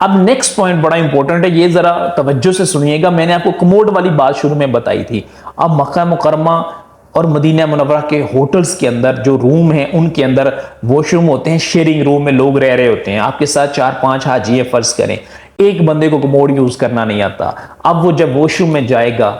अब next point बड़ा important है, ये जरा तवज्जो से सुनिएगा। मैंने आपको कमोड वाली बात शुरू में बताई थी। अब मक्का मुकरमा और मदीना मुनव्वरा के होटल्स के अंदर जो रूम हैं उनके अंदर वॉशरूम होते हैं, शेयरिंग रूम में लोग रह रहे होते हैं। आपके साथ 4-5 हाजी है फर्ज करें, एक बंदे को कमोड यूज करना नहीं आता। अब वो जब वॉशरूम में जाएगा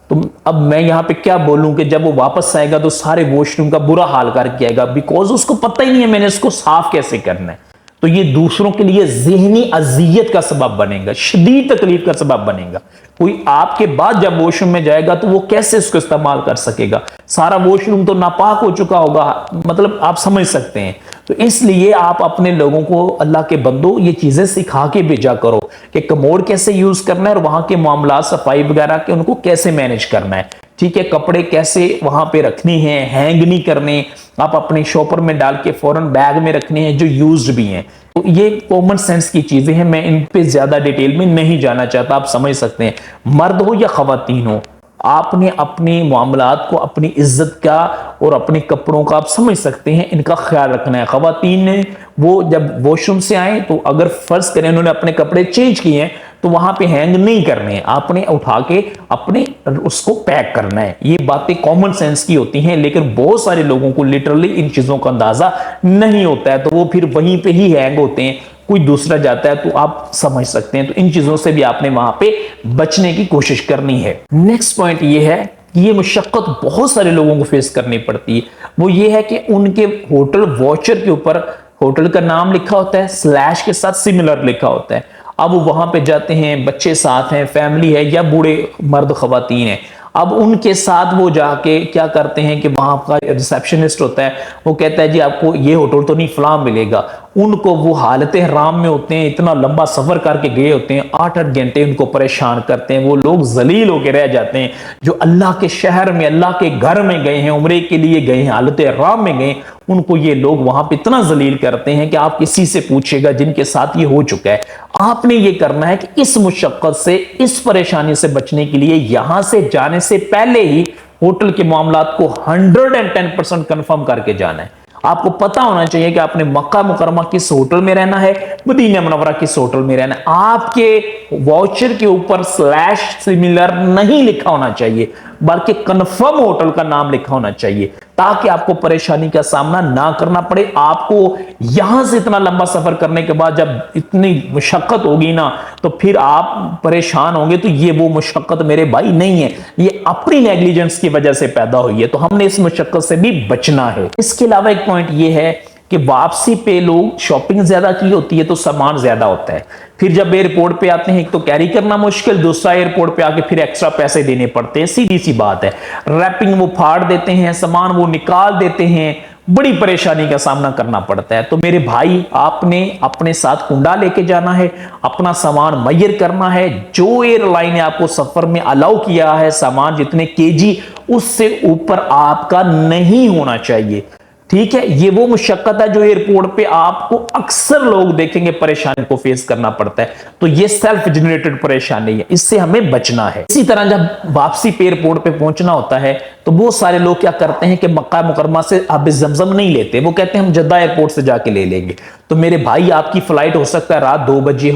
तो अब मैं यहां पे क्या बोलूं कि जब वो वापस आएगा तो सारे वॉशरूम का बुरा हाल करके आएगा, बिकॉज उसको पता ही नहीं है मैंने इसको साफ कैसे करना है। तो ये दूसरों के लिए ज़हनी अजियत का सबब बनेगा, शदीद तकलीफ का सबब बनेगा। कोई आपके बाद जब वॉशरूम में जाएगा तो वो कैसे इसको इस्तेमाल कर सकेगा? सारा वॉशरूम तो नापाक हो चुका होगा, मतलब आप समझ सकते हैं। तो इसलिए आप अपने लोगों को, अल्लाह के बंदो, ये चीजें सिखा के भेजा करो कि कमोड कैसे यूज करना है और वहां के मामला सफाई वगैरह के उनको कैसे मैनेज करना है। ठीक है, कपड़े कैसे वहां पे रखनी है, हैंग नहीं करने, आप अपने शॉपर में डाल के फौरन बैग में रखने हैं जो यूज्ड भी हैं। तो ये कॉमन सेंस की चीजें हैं, मैं इन पे ज्यादा डिटेल में नहीं जाना चाहता, आप समझ सकते हैं। मर्द हो या खवातीन हो, आपने अपने मामलात को, अपनी इज्जत का और अपने कपड़ों का, आप समझ सकते हैं, इनका ख्याल रखना है। खवातीन ने वो जब वॉशरूम से आए तो अगर फर्ज करें उन्होंने अपने कपड़े चेंज किए हैं तो वहां पे हैंग नहीं करने हैं, आपने उठा के अपने उसको पैक करना है। ये बातें कॉमन सेंस की होती हैं, लेकिन बहुत सारे लोगों को लिटरली इन चीजों का अंदाजा नहीं होता है, तो वो फिर वहीं पे ही हैंग होते हैं। कोई दूसरा जाता है तो आप समझ सकते हैं। तो इन चीजों से भी आपने वहां पे बचने की कोशिश करनी है। नेक्स्ट पॉइंट ये है कि ये मुशक्कत बहुत सारे लोगों को फेस करनी पड़ती है। वो ये है कि उनके होटल वाउचर के ऊपर होटल का नाम लिखा होता है, स्लैश के साथ सिमिलर लिखा होता है। अब वो वहां पे जाते हैं, बच्चे साथ हैं, फैमिली है या बूढ़े मर्द खवातीन है। अब उनके साथ वो जाके क्या करते हैं कि वहां का रिसेप्शनिस्ट होता है, वो कहता है जी आपको ये होटल तो नहीं, फलां मिलेगा। उनको वो हालत हराम में होते हैं, इतना लंबा सफर करके गए होते हैं, 8-8 घंटे उनको परेशान करते हैं। वो लोग जलील होकर रह जाते हैं जो अल्लाह के शहर में, अल्लाह के घर में गए हैं, उम्रे के लिए गए हैं, हालत हराम में गए, उनको ये लोग वहां पे इतना जलील करते हैं कि आप किसी से पूछेगा जिनके साथ ये हो चुका है। आपने ये करना है कि इस मुशक्कत से, इस परेशानी से बचने के लिए यहां से जाने से पहले ही होटल के मामलात को 110% कंफर्म करके जाना है। आपको पता होना चाहिए कि आपने मक्का मुकरमा किस होटल में रहना है, मदीना मुनव्वरा किस होटल में रहना है। आपके वाउचर के ऊपर स्लैश सिमिलर नहीं लिखा होना चाहिए, बल्कि कंफर्म होटल का नाम लिखा होना चाहिए, ताकि आपको परेशानी का सामना ना करना पड़े। आपको यहां से इतना लंबा सफर करने के बाद जब इतनी मुशक्कत होगी ना, तो फिर आप परेशान होंगे। तो ये वो मुशक्कत मेरे भाई नहीं है, ये अपनी नेग्लिजेंस की वजह से पैदा हुई है। तो हमने इस मुशक्कत से भी बचना है। इसके अलावा एक पॉइंट ये है कि वापसी पे लोग शॉपिंग ज्यादा की होती है तो सामान ज्यादा होता है। फिर जब एयरपोर्ट पे आते हैं, एक तो कैरी करना मुश्किल, दूसरा एयरपोर्ट पे आके फिर एक्स्ट्रा पैसे देने पड़ते हैं। सीधी सी बात है, रैपिंग वो फाड़ देते हैं, सामान वो निकाल देते हैं, बड़ी परेशानी का सामना करना पड़ता है। तो मेरे भाई, आपने अपने साथ कुंडा लेके जाना है, अपना सामान मुय्यर करना है। जो एयरलाइन ने आपको सफर में अलाउ किया है, सामान जितने केजी, उससे ऊपर आपका नहीं होना चाहिए। ठीक है, ये वो मुशक्कत है जो एयरपोर्ट पे आपको अक्सर लोग देखेंगे परेशानी को फेस करना पड़ता है। तो ये सेल्फ जनरेटेड परेशानी है, इससे हमें बचना है। इसी तरह जब वापसी पे एयरपोर्ट पे पहुंचना होता है तो बहुत सारे लोग क्या करते हैं कि मक्का मुकरमा से आब ज़मज़म नहीं लेते, वो कहते हैं हम जद्दा एयरपोर्ट से जाके ले लेंगे। तो मेरे भाई, आपकी फ्लाइट हो सकता है रात 2 बजे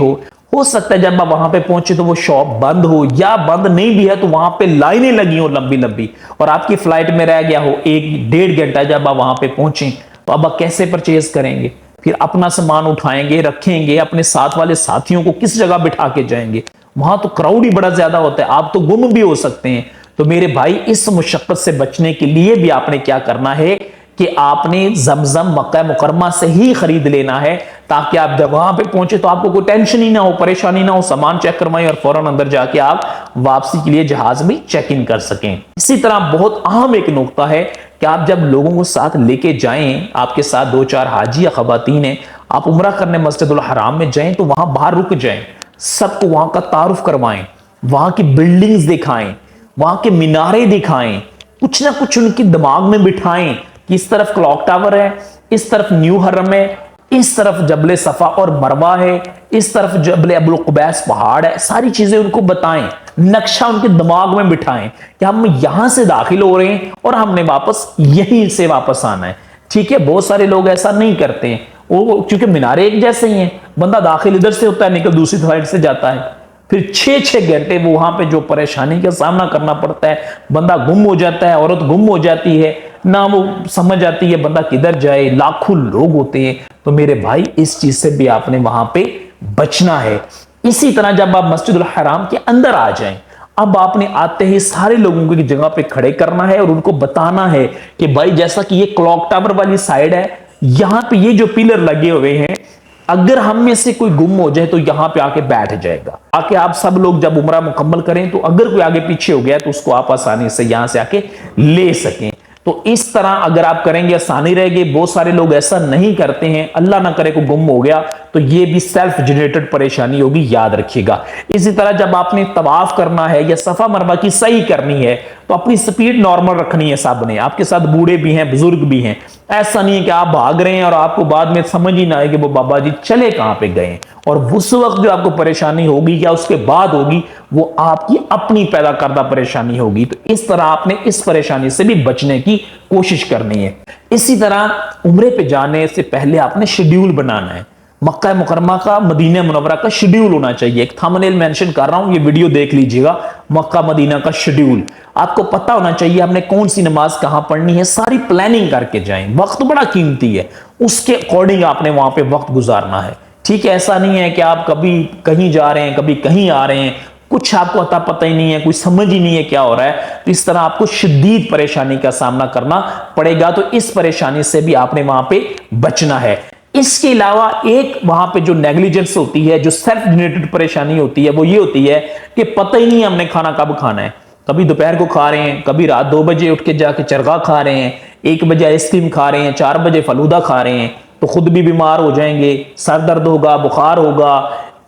हो सकता है जब आप वहां पे पहुंचे तो वो शॉप बंद हो, या बंद नहीं भी है तो वहां पे लाइनें लगी हो लंबी लंबी, और आपकी फ्लाइट में रह गया हो 1-1.5 घंटा। जब आप वहां पे पहुंचे तो अब आप कैसे परचेज करेंगे? फिर अपना सामान उठाएंगे, रखेंगे, अपने साथ वाले साथियों को किस जगह बिठा के जाएंगे? वहां तो क्राउड ही बड़ा ज्यादा होता है, आप तो गुम भी हो सकते हैं। तो मेरे भाई, इस मुशक्कत से बचने के लिए भी आपने क्या करना है कि आपने ज़मज़म मक्का मुकरमा से ही खरीद लेना है, ताकि आप जब वहां पे पहुंचे तो आपको कोई टेंशन ही ना हो, परेशानी ना हो। सामान चेक करवाएं और फौरन अंदर जाके आप वापसी के लिए जहाज में चेक इन कर सकें। इसी तरह बहुत अहम एक नुकता है कि आप जब लोगों को साथ लेके जाएं, आपके साथ 2-4 हाजी या खवातीन हैं, आप उम्रा करने मस्जिदुल हराम में जाएं तो वहां बाहर रुक जाएं, सबको वहां का तारुफ करवाएं, वहां की बिल्डिंग्स दिखाएं, वहां के मीनारे दिखाएं, कुछ ना कुछ उनके दिमाग में बिठाएं कि इस तरफ क्लॉक टावर है, इस तरफ न्यू हरम है, इस तरफ जबले सफा और मरवा है, इस तरफ जबले अबुल कुबैस पहाड़ है। सारी चीजें उनको बताएं, नक्शा उनके दिमाग में बिठाएं कि हम यहां से दाखिल हो रहे हैं और हमने वापस यहीं से वापस आना है। ठीक है, बहुत सारे लोग ऐसा नहीं करते हैं, वो क्योंकि मीनारे एक जैसे ही हैं, बंदा दाखिल इधर से होता है, निकल दूसरी साइड से जाता है, फिर 6-6 घंटे वो वहां पे जो परेशानी का सामना करना पड़ता है, बंदा गुम हो जाता है, औरत गुम हो जाती है, ना वो समझ आती है बंदा किधर जाए, लाखों लोग होते हैं। तो मेरे भाई इस चीज से भी आपने वहां पे बचना है। इसी तरह जब आप मस्जिदुल हराम के अंदर आ जाएं, अब आपने आते ही सारे लोगों को एक जगह पे खड़े करना है और उनको बताना है कि भाई जैसा कि ये क्लॉक टावर वाली साइड है, यहां पे ये जो पिलर लगे हुए हैं, अगर हम में से कोई गुम हो जाए तो यहां पे आके बैठ जाएगा। आके आप सब लोग जब उम्रा मुकम्मल करें तो अगर कोई आगे पीछे हो गया तो उसको आप आसानी से यहां से आके ले सकें। तो इस तरह अगर आप करेंगे आसानी रहेगी। बहुत सारे लोग ऐसा नहीं करते हैं, अल्लाह ना करे को गुम हो गया तो ये भी सेल्फ जनरेटेड परेशानी होगी, याद रखिएगा। इसी तरह जब आपने तवाफ करना है या सफा मरवा की सही करनी है तो अपनी स्पीड नॉर्मल रखनी है सब ने। आपके साथ बूढ़े भी हैं, बुजुर्ग भी हैं। ऐसा नहीं है कि आप भाग रहे हैं और आपको बाद में समझ ही ना आए कि वो बाबा जी चले कहां पे गए, और उस वक्त जो आपको परेशानी होगी या उसके बाद होगी वो आपकी अपनी पैदा करदा परेशानी होगी। तो इस तरह आपने इस परेशानी से भी बचने की कोशिश करनी है। इसी तरह उम्रे पे जाने से पहले आपने शेड्यूल बनाना है। मक्का मुकरमा का, मदीना मुनव्वरा का शेड्यूल होना चाहिए। एक थंबनेल मेंशन कर रहा हूं, ये वीडियो देख लीजिएगा। मक्का मदीना का शेड्यूल आपको पता होना चाहिए, हमने कौन सी नमाज कहां पढ़नी है, सारी प्लानिंग करके जाएं। वक्त बड़ा कीमती है, उसके अकॉर्डिंग आपने वहां पे वक्त गुजारना है। ठीक है, ऐसा नहीं है कि आप कभी कहीं जा रहे हैं, कभी कहीं आ रहे हैं, कुछ आपको अता पता ही नहीं है, कोई समझ ही नहीं है क्या हो रहा है। तो इस तरह आपको शदीद परेशानी का सामना करना पड़ेगा। तो इस परेशानी से भी आपने वहां पे बचना है। इसके अलावा एक वहां पे जो नेग्लिजेंस होती है, जो सेल्फ जनरेटेड परेशानी होती है, वो ये होती है कि पता ही नहीं हमने खाना कब खाना है। कभी दोपहर को खा रहे हैं, कभी रात 2 बजे उठ के जाके चरगा खा रहे हैं, 1 बजे आइसक्रीम खा रहे हैं, 4 बजे फलूदा खा रहे हैं, तो खुद भी बीमार हो जाएंगे, सर दर्द होगा, बुखार होगा,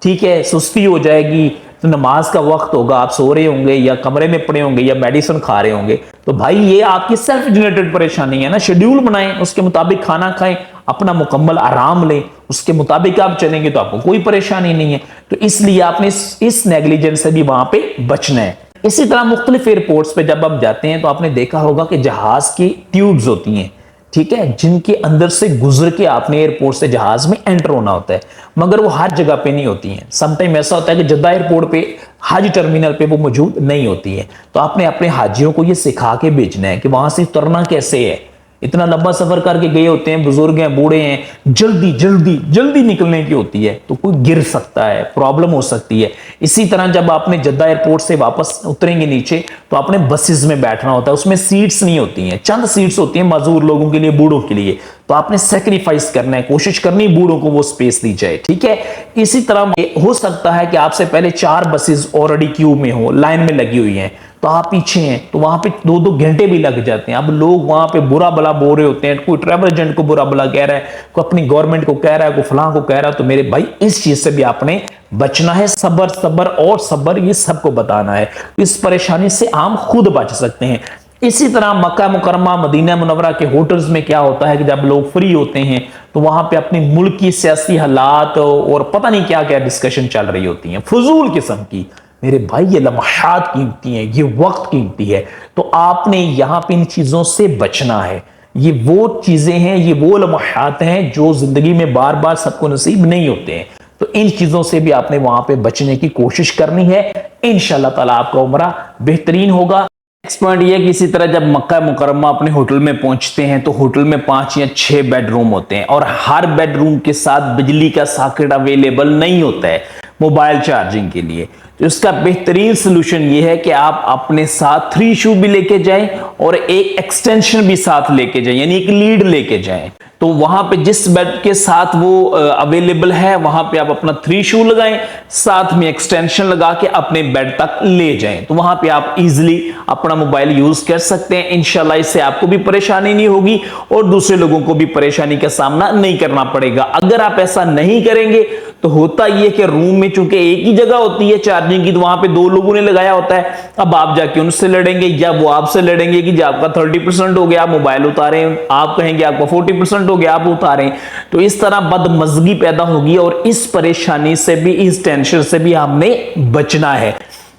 ठीक है, सुस्ती हो जाएगी। तो नमाज का वक्त होगा, आप सो रहे होंगे या कमरे में पड़े होंगे या मेडिसिन खा रहे होंगे। तो भाई ये आपकी सेल्फ जनरेटेड परेशानी है ना। शेड्यूल बनाएं, उसके मुताबिक खाना खाएं, अपना मुकम्मल आराम लें, उसके मुताबिक आप चलेंगे तो आपको कोई परेशानी नहीं है। तो इसलिए आपने इस नेग्लिजेंस से भी वहां पे बचना है। इसी तरह मुख्तलिफ एयरपोर्ट्स पे जब आप जाते हैं तो आपने देखा होगा कि जहाज की ट्यूब्स होती हैं, ठीक है, जिनके अंदर से गुजर के आपने एयरपोर्ट से जहाज में एंटर होना होता है, मगर वो हर जगह पे नहीं होती हैं। समटाइम ऐसा होता है कि जद्दा एयरपोर्ट पे, हज टर्मिनल पे वो मौजूद नहीं होती है। तो आपने अपने हाजियों को ये सिखा के भेजना है कि वहां से उतरना कैसे है। इतना लंबा सफर करके गए होते हैं, बुजुर्ग हैं, बूढ़े हैं, जल्दी जल्दी जल्दी निकलने की होती है, तो कोई गिर सकता है, प्रॉब्लम हो सकती है। इसी तरह जब आपने जद्दा एयरपोर्ट से वापस उतरेंगे नीचे तो आपने बसेस में बैठना होता है। उसमें सीट्स नहीं होती हैं, चंद सीट्स होती हैं माजूर लोगों के लिए, बूढ़ों के लिए। तो आपने सेक्रीफाइस करना है, कोशिश करनी बूढ़ों को वो स्पेस दी जाए, ठीक है। इसी तरह हो सकता है कि आपसे पहले 4 बसेस ऑलरेडी क्यू में हो, लाइन में लगी हुई हैं, तो आप पीछे हैं, तो वहां पे 2-2 घंटे भी लग जाते हैं। अब लोग वहां पे बुरा भला बोल रहे होते हैं, कोई ट्रैवल एजेंट को बुरा भला कह रहा है, कोई अपनी गवर्नमेंट को कह रहा है, कोई फलां को कह रहा है। तो मेरे भाई इस चीज से भी आपने बचना है। सब्र सब्र और सब्र, ये सबको बताना है। इस परेशानी से हम खुद बच सकते हैं। इसी तरह मक्का मुकरमा, मदीना मुनव्वरा के होटल्स में क्या होता है कि जब लोग फ्री होते हैं तो वहां पे अपनी मुल्क की सियासी हालात और पता नहीं क्या क्या डिस्कशन चल रही होती है, फजूल किस्म की। मेरे भाई ये लम्हात कीमती हैं, ये वक्त कीमती है। तो आपने यहां पे इन चीजों से बचना है। ये वो चीजें हैं, ये वो लम्हात हैं जो जिंदगी में बार बार सबको नसीब नहीं होते हैं। तो इन चीजों से भी आपने वहां पे बचने की कोशिश करनी है। इंशाअल्लाह ताला आपका उम्रा बेहतरीन होगा। नेक्स्ट पॉइंट ये कि इसी तरह जब मक्का मुकरमा अपने होटल में पहुंचते हैं तो होटल में 5 या 6 बेडरूम होते हैं और हर बेडरूम के साथ बिजली का सॉकेट अवेलेबल नहीं होता है मोबाइल चार्जिंग के लिए। तो इसका बेहतरीन सोल्यूशन ये है कि आप अपने साथ 3 शू भी लेके जाएं और एक एक्सटेंशन भी साथ लेके जाएं, यानी एक लीड लेके जाएं। तो वहां पे जिस बेड के साथ वो अवेलेबल है वहां पे आप अपना 3 शू लगाएं, साथ में एक्सटेंशन लगा के अपने बेड तक ले जाएं। तो वहां पे आप इजीली अपना मोबाइल यूज कर सकते हैं। इंशाल्लाह इससे आपको भी परेशानी नहीं होगी और दूसरे लोगों को भी परेशानी का सामना नहीं करना पड़ेगा। अगर आप ऐसा नहीं करेंगे तो होता यह कि रूम में चूंकि एक ही जगह होती है चार्जिंग की, तो वहां पे 2 लोगों ने लगाया होता है। अब आप जाके उनसे लड़ेंगे या वो आपसे लड़ेंगे कि आपका 30% हो गया, आप मोबाइल उतारे, आप कहेंगे आपका 40% हो गया, आप उतारें। तो इस तरह बदमजगी पैदा होगी और इस परेशानी से भी, इस टेंशन से भी हमने बचना है।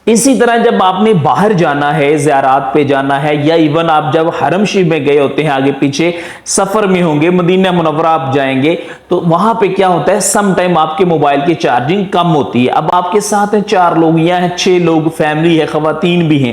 اسی طرح جب آپ نے باہر جانا ہے، زیارات پہ جانا ہے، یا ایون آپ جب حرم شریف میں گئے ہوتے ہیں، آگے پیچھے سفر میں ہوں گے، مدینہ منورہ آپ جائیں گے، تو وہاں پہ کیا ہوتا ہے، سم ٹائم آپ کے موبائل کی چارجنگ کم ہوتی ہے۔ اب آپ کے ساتھ ہیں 4 لوگ یا 6 لوگ، فیملی ہے، خواتین بھی ہیں،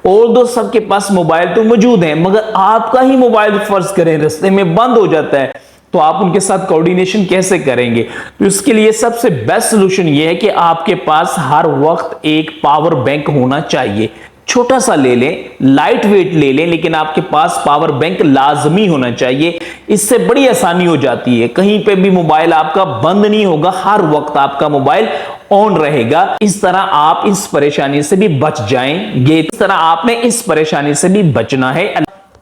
اور دو سب کے پاس موبائل تو موجود ہیں، مگر آپ کا ہی موبائل فرض کریں رستے میں بند ہو جاتا ہے، تو آپ ان کے ساتھ کوارڈینیشن کیسے کریں گے؟ تو اس کے لیے سب سے بیسٹ سولوشن یہ ہے کہ آپ کے پاس ہر وقت ایک پاور بینک ہونا چاہیے۔ چھوٹا سا لے لیں، لائٹ ویٹ لے لیں، لیکن آپ کے پاس پاور بینک لازمی ہونا چاہیے۔ اس سے بڑی آسانی ہو جاتی ہے، کہیں پہ بھی موبائل آپ کا بند نہیں ہوگا، ہر وقت آپ کا موبائل آن رہے گا۔ اس طرح آپ اس پریشانی سے بھی بچ جائیں گے، اس طرح آپ نے اس پریشانی سے بھی بچنا ہے۔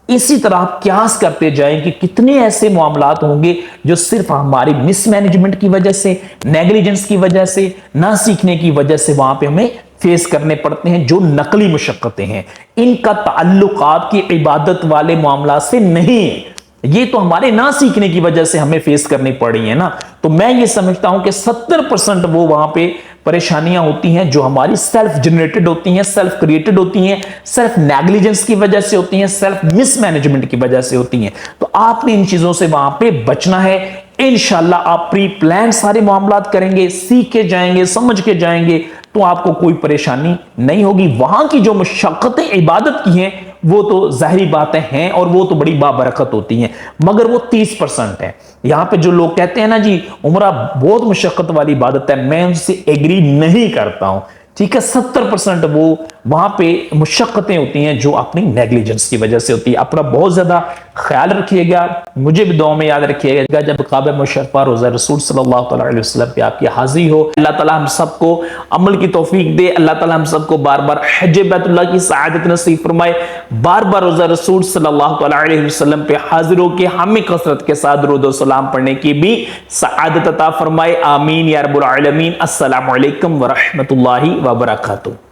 اسی طرح آپ قیاس کرتے جائیں کہ کتنے ایسے معاملات ہوں گے جو صرف ہماری مس مینجمنٹ کی وجہ سے، نیگلیجنس کی وجہ سے، نہ سیکھنے کی وجہ سے وہاں پہ ہمیں فیس کرنے پڑتے ہیں، جو نقلی مشقتیں ہیں۔ ان کا تعلق آپ کی عبادت والے معاملات سے نہیں ہے، یہ تو ہمارے نہ سیکھنے کی وجہ سے ہمیں فیس کرنی پڑی ہے نا۔ تو میں یہ سمجھتا ہوں کہ 70% وہ وہاں پہ پریشانیاں ہوتی ہیں جو ہماری سیلف جنریٹڈ ہوتی ہیں، سیلف کریٹڈ ہوتی ہیں، سیلف نیگلیجنس کی وجہ سے ہوتی ہیں، سیلف مس مینجمنٹ کی وجہ سے ہوتی ہیں۔ تو آپ نے ان چیزوں سے وہاں پہ بچنا ہے۔ انشاءاللہ آپ پری پلان سارے معاملات کریں گے، سیکھ کے جائیں گے، سمجھ کے جائیں گے، تو آپ کو کوئی پریشانی نہیں ہوگی۔ وہاں کی جو مشقتیں عبادت کی ہیں وہ تو ظاہری باتیں ہیں، اور وہ تو بڑی بابرکت ہوتی ہیں، مگر وہ 30% ہے۔ یہاں پہ جو لوگ کہتے ہیں نا جی عمرہ بہت مشقت والی عبادت ہے، میں ان سے ایگری نہیں کرتا ہوں، ٹھیک ہے۔ 70% وہ وہاں پہ مشقتیں ہوتی ہیں جو اپنی نیگلیجنس کی وجہ سے ہوتی ہے۔ اپنا بہت زیادہ خیال رکھیے گا، مجھے بھی دعا میں یاد رکھیے گا جب کعبہ مشرفہ روضہ رسول صلی اللہ علیہ وسلم پہ آپ کی حاضری ہو۔ اللہ تعالی ہم سب کو عمل کی توفیق دے، اللہ تعالی ہم سب کو بار بار حج بیت اللہ کی سعادت نصیب فرمائے، بار بار روضہ رسول صلی اللہ علیہ وسلم پہ حاضر ہو کے ہمیں کثرت کے ساتھ درود و سلام پڑھنے کی بھی سعادت عطا فرمائے، آمین یا رب العالمین۔ السلام علیکم ورحمۃ اللہ وبرکاتہ۔